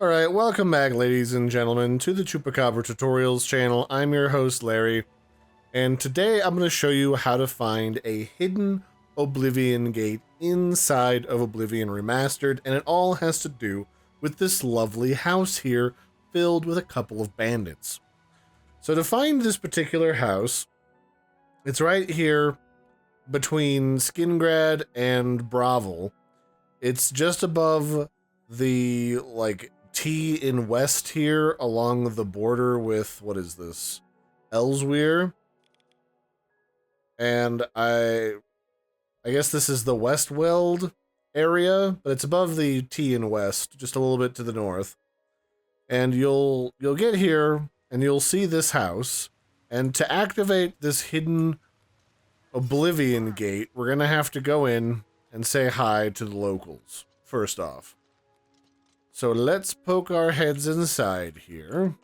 Alright, welcome back, ladies and gentlemen, to the Chupacabra Tutorials channel. I'm your host, Larry, and today I'm going to show you how to find a hidden Oblivion Gate inside of Oblivion Remastered, and it all has to do with this lovely house here, filled with a couple of bandits. So to find this particular house, it's right here between Skingrad and Bravel. It's just above the, T in west here along the border with, what is this? Elsewhere. And I guess this is the Westweld area, but it's above the T in west, just a little bit to the north. And you'll get here and you'll see this house, and to activate this hidden Oblivion Gate, we're gonna have to go in and say hi to the locals first off. So let's poke our heads inside here.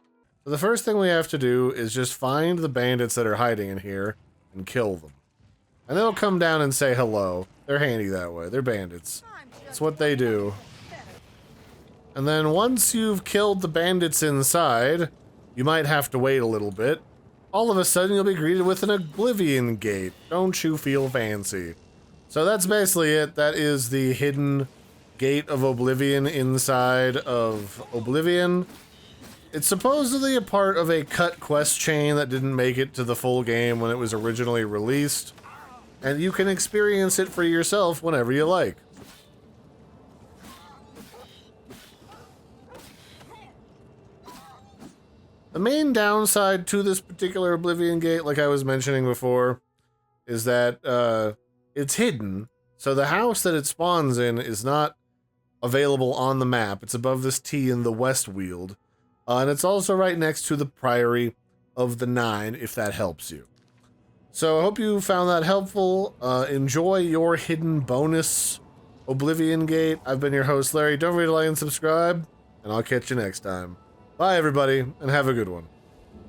So the first thing we have to do is just find the bandits that are hiding in here and kill them. And they'll come down and say hello. They're handy that way. They're bandits. That's what they do. And then once you've killed the bandits inside, you might have to wait a little bit. All of a sudden you'll be greeted with an Oblivion Gate. Don't you feel fancy? So that's basically it. That is the hidden Gate of Oblivion inside of Oblivion. It's supposedly a part of a cut quest chain that didn't make it to the full game when it was originally released, and you can experience it for yourself whenever you like. The main downside to this particular Oblivion Gate, like I was mentioning before, is that it's hidden, so the house that it spawns in is not available on the map. It's above this T in the Westweald, and it's also right next to the Priory of the Nine, if that helps you. So I hope you found that helpful. Enjoy your hidden bonus Oblivion Gate. I've been your host, Larry. Don't forget to like and subscribe, and I'll catch you next time. Bye, everybody, and have a good one.